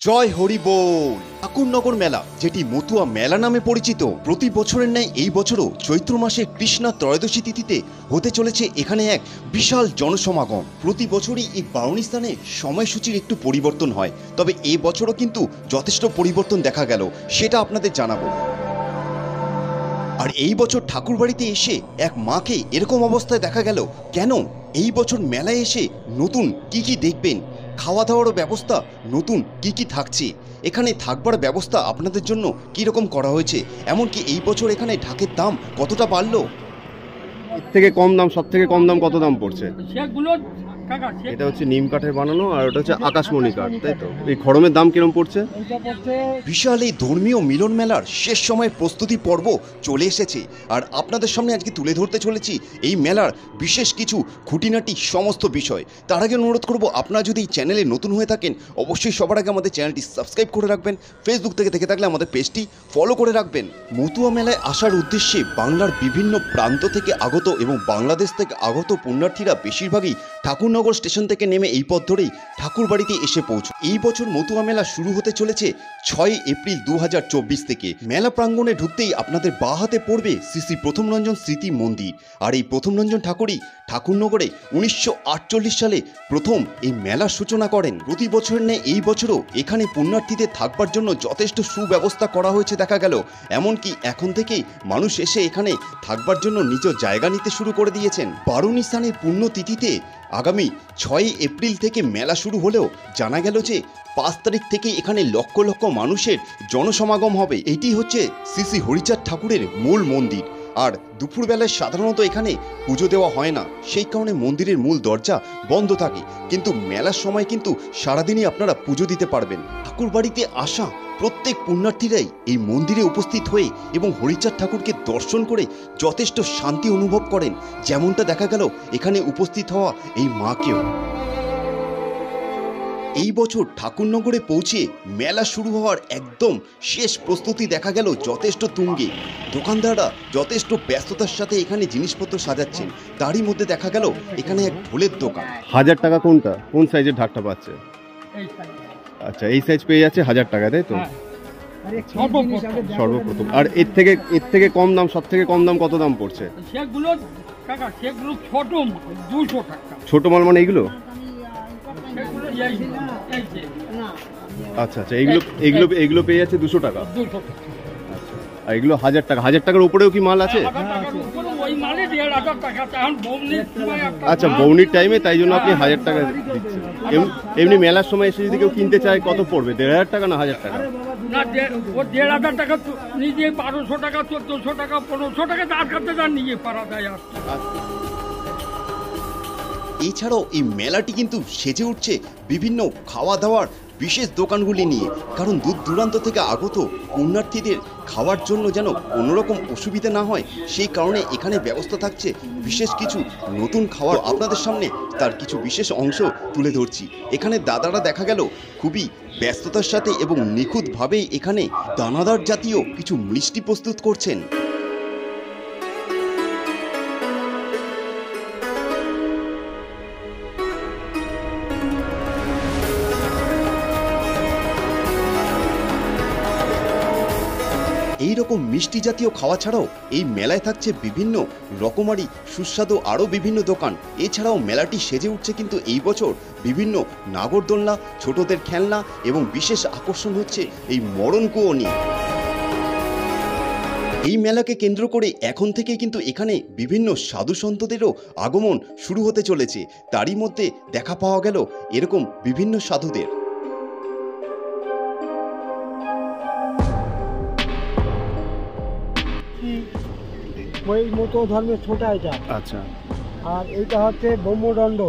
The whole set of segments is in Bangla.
জয় হরি বল। ঠাকুরনগর মেলা, যেটি মতুয়া মেলা নামে পরিচিত, প্রতি বছরের ন্যায় এই বছরও চৈত্র মাসে কৃষ্ণা ত্রয়োদশী তিথিতে হতে চলেছে এখানে এক বিশাল জনসমাগম। প্রতি বছরই এই বারণী স্থানে সময়সূচির একটু পরিবর্তন হয়, তবে এই বছরও কিন্তু যথেষ্ট পরিবর্তন দেখা গেল, সেটা আপনাদের জানাবো। আর এই বছর ঠাকুরবাড়িতে এসে এক মাকে এরকম অবস্থায় দেখা গেল কেন? এই বছর মেলায় এসে নতুন কি দেখবেন, খাওয়া দাওয়ারও ব্যবস্থা নতুন কি থাকছে, এখানে থাকবার ব্যবস্থা আপনাদের জন্য কীরকম করা হয়েছে, এমনকি এই বছর এখানে ঢাকের দাম কতটা বাড়লো। এর থেকে কম দাম, সব থেকে কম দাম কত দাম পড়ছে? এটা হচ্ছে নিম কাঠের বানানো, আর ওটা হচ্ছে আকাশমণি কাঠ, তাই তো? এই খড়মের দাম কিরকম পড়ছে? বিশাল এই ধর্মীয় মিলন মেলার শেষ সময়ের প্রস্তুতি পর্ব চলে এসেছে, আর আপনাদের সামনে আজকে তুলে ধরতে চলেছি এই মেলার বিশেষ কিছু খুঁটিনাটি সমস্ত বিষয়। তার আগে অনুরোধ করব, আপনারা যদি এই চ্যানেলে নতুন হয়ে থাকেন অবশ্যই সবার আগে আমাদের চ্যানেলটি সাবস্ক্রাইব করে রাখবেন, ফেসবুক থেকে দেখে থাকলে আমাদের পেজটি ফলো করে রাখবেন। মতুয়া মেলায় আসার উদ্দেশ্যে বাংলার বিভিন্ন প্রান্ত থেকে আগত এবং বাংলাদেশ থেকে আগত পুণ্যার্থীরা বেশিরভাগই ঠাকুরনগর স্টেশন থেকে নেমে এই পথ ধরেই ঠাকুরবাড়িতে এসে পৌঁছ। এই বছর মতুয়া মেলা শুরু হতে চলেছে 6 এপ্রিল 2024 থেকে। মেলা প্রাঙ্গণে ঢুকতেই আপনাদের বাঁ হাতে পড়বে শ্রী শ্রী প্রথমরঞ্জন স্মৃতি মন্দির, আর এই প্রথমরঞ্জন ঠাকুরই ঠাকুরনগরে 1948 সালে প্রথম এই মেলার সূচনা করেন। প্রতি বছরের ন্যায় এই বছরও এখানে পুণ্যার্থীদের থাকবার জন্য যথেষ্ট সুব্যবস্থা করা হয়েছে দেখা গেল, এমনকি এখন থেকেই মানুষ এসে এখানে থাকবার জন্য নিজ জায়গা নিতে শুরু করে দিয়েছেন। বারণী স্থানের পুণ্যতিথিতে আগামী 6 এপ্রিল থেকে মেলা শুরু হলেও জানা গেল যে 5 তারিখ থেকে এখানে লক্ষ লক্ষ মানুষের জনসমাগম হবে। এটি হচ্ছে শ্রী শ্রী হরিচাঁদ ঠাকুরের মূল মন্দির, আর দুপুরবেলায় সাধারণত এখানে পুজো দেওয়া হয় না, সেই কারণে মন্দিরের মূল দরজা বন্ধ থাকে, কিন্তু মেলার সময় কিন্তু সারাদিনই আপনারা পুজো দিতে পারবেন। ঠাকুরবাড়িতে আসা প্রত্যেক পুণ্যার্থীরাই এই মন্দিরে উপস্থিত হয়ে এবং হরিচাঁদ ঠাকুরকে দর্শন করে যথেষ্ট শান্তি অনুভব করেন, যেমনটা দেখা গেল এখানে উপস্থিত হওয়া এই মাকেও। এই বছর ঠাকুরনগরে পৌঁছে মেলা শুরু হওয়ার একদম শেষ প্রস্তুতি দেখা গেল যথেষ্ট তুঙ্গে। দোকানদাররা যথেষ্ট ব্যস্ততার সাথে এখানে জিনিসপত্র সাজাচ্ছেন, তারই মধ্যে দেখা গেল এখানে এক ঢোলের দোকান। 1000 টাকা কোনটা, কোন সাইজের ঢাকটা পাচ্ছে? আচ্ছা, এই সাইজ পেয়ে যাচ্ছে 1000 টাকা, তাই তো? সর্বপ্রথম। আর এর থেকে কম দাম, সব থেকে কম দাম কত দাম পড়ছে? সেগুলো ছোট 200 টাকা। ছোট মাল মানে এইগুলো? আচ্ছা আচ্ছা, এগুলো পেয়ে যাচ্ছে 200 টাকা। আর এগুলো 1000 টাকা। 1000 টাকার উপরেও কি মাল আছে? আচ্ছা, বৌনির টাইমে, তাই জন্য আপনি 1000 টাকা দিচ্ছেন। এমনি মেলার সময় এসে যদি কেউ কিনতে চায় কত পড়বে? 1500 টাকা না 1000 টাকা? না, 1500 টাকা নিজে, 1200 টাকা, 1400 টাকা, 1500 টাকা যার কাছে যার নিজে পারা যায়। এছাড়াও এই মেলাটি কিন্তু সেজে উঠছে বিভিন্ন খাওয়া দাওয়ার বিশেষ দোকানগুলি নিয়ে, কারণ দূর দূরান্ত থেকে আগত পুণ্যার্থীদের খাওয়ার জন্য যেন কোনোরকম অসুবিধা না হয়, সেই কারণে এখানে ব্যবস্থা থাকছে বিশেষ কিছু নতুন খাওয়ার। আপনাদের সামনে তার কিছু বিশেষ অংশ তুলে ধরছি। এখানে দাদারা দেখা গেল খুবই ব্যস্ততার সাথে এবং নিখুঁতভাবেই এখানে দানাদার জাতীয় কিছু মিষ্টি প্রস্তুত করছেন। এইরকম মিষ্টি জাতীয় খাওয়া ছাড়াও এই মেলায় থাকছে বিভিন্ন রকমারি সুস্বাদু আরও বিভিন্ন দোকান। এছাড়াও মেলাটি সেজে উঠছে কিন্তু এই বছর বিভিন্ন নাগরদোলনা, ছোটদের খেলনা এবং বিশেষ আকর্ষণ হচ্ছে এই মরণকুয়ো নিয়ে। এই মেলাকে কেন্দ্র করে এখন থেকে কিন্তু এখানে বিভিন্ন সাধু সন্তদেরও আগমন শুরু হতে চলেছে, তারই মধ্যে দেখা পাওয়া গেল এরকম বিভিন্ন সাধুদের। ওই মতো ধর্মের ছোট এটা। আচ্ছা। আর এইটা হচ্ছে ব্রহ্মদণ্ড।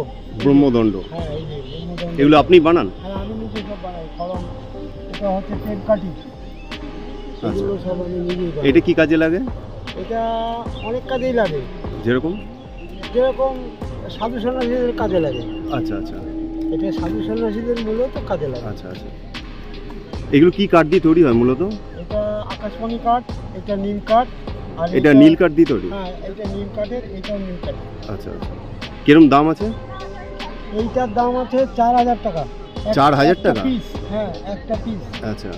ব্রহ্মদণ্ড? হ্যাঁ, এই যে ব্রহ্মদণ্ড। এগুলো আপনি বানান? হ্যাঁ, আমি নিজে সব বানাই। কারণ এটা হচ্ছে টেপকাঠি, এগুলো সব আমি নিজেই বানাই। এটা কি কাজে লাগে? এটা অনেক কাজেই লাগে। যেরকম সাধু সন্ন্যাসীদের কাজে লাগে। আচ্ছা আচ্ছা, এটা সাধু সন্ন্যাসীদের মূলত কাজে লাগে। আচ্ছা আচ্ছা। এগুলো কি কাঠ দিয়ে তৈরি হয় মূলত? এটা আকাশমণি কাঠ, এটা নিম কাঠ। আর এটা নীল কাঠ দিয়ে তৈরি? হ্যাঁ, এটা নিম কাঠের, এটাও নিম কাঠ। আচ্ছা আচ্ছা। কিরকম দাম আছে? এইটার দাম আছে 4000 টাকা। 4,000 টাকা? পিস, হ্যাঁ একটা পিস। আচ্ছা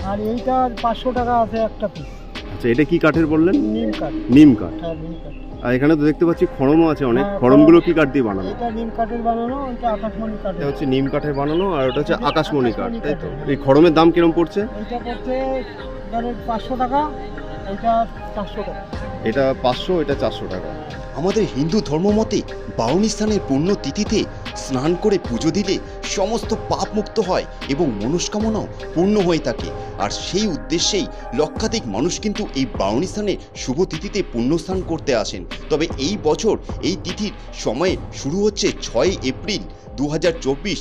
আর এইটার 500 টাকা আছে একটা পিস। আচ্ছা, এটা কি কাঠের বললেন? নিম কাঠ। নিম কাঠ। হ্যাঁ নিম কাঠ। আর এখানে তো দেখতে পাচ্ছি খড়মও আছে অনেক। হ্যাঁ, খড়মগুলো কি কাঠ দিয়ে বানানো? এটা নিম কাঠের বানানো, এটা আকাশমণি কাঠের। এটা হচ্ছে নিম কাঠের বানানো আর ওটা হচ্ছে আকাশমণি কাঠ, তাই তো? এই খড়মের দাম কিরম পড়ছে? এইটা পড়ছে ধরেন 500 টাকা, এটা 400 টাকা। এটা 500, এটা 400 টাকা। আমাদের হিন্দু ধর্মমতে বারুণী স্থানের পুণ্য তিথিতে স্নান করে পুজো দিলে সমস্ত পাপ মুক্ত হয় এবং মনস্কামনাও পূর্ণ হয়ে থাকে। আর সেই উদ্দেশ্যেই লক্ষাধিক মানুষ কিন্তু এই বারুণী স্থানে শুভ তিথিতে পুণ্যস্নান করতে আসেন। তবে এই বছর এই তিথির সময়ে শুরু হচ্ছে 6 এপ্রিল 2024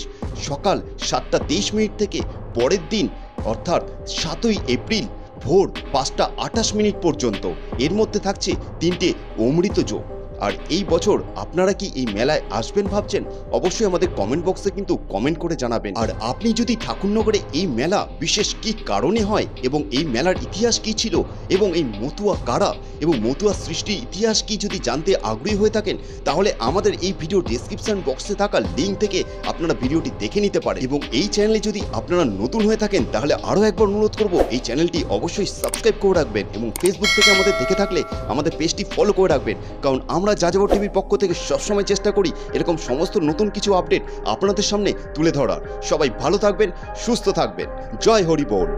সকাল 7:23 থেকে পরের দিন অর্থাৎ 7ই এপ্রিল ভোর 5:28 পর্যন্ত। এর মধ্যে থাকছে 3টে অমৃত যোগ। আর এই বছর আপনারা কি এই মেলায় আসবেন ভাবছেন? অবশ্যই আমাদের কমেন্ট বক্সে কিন্তু কমেন্ট করে জানাবেন। আর আপনি যদি ঠাকুরনগরে এই মেলা বিশেষ কি কারণে হয় এবং এই মেলার ইতিহাস কি ছিল এবং এই মতুয়া কারা এবং মতুয়া সৃষ্টির ইতিহাস কি যদি জানতে আগ্রহী হয়ে থাকেন, তাহলে আমাদের এই ভিডিও ডেসক্রিপশন বক্সে থাকা লিঙ্ক থেকে আপনারা ভিডিওটি দেখে নিতে পারেন। এবং এই চ্যানেলে যদি আপনারা নতুন হয়ে থাকেন তাহলে আরও একবার অনুরোধ করব এই চ্যানেলটি অবশ্যই সাবস্ক্রাইব করে রাখবেন এবং ফেসবুক থেকে আমাদের দেখে থাকলে আমাদের পেজটি ফলো করে রাখবেন। কারণ আমরা যাযাবর টিভির পক্ষ থেকে সবসময় চেষ্টা করি এরকম সমস্ত নতুন কিছু আপডেট আপনাদের সামনে তুলে ধরার। সবাই ভালো থাকবেন, সুস্থ থাকবেন। জয় হরি বল।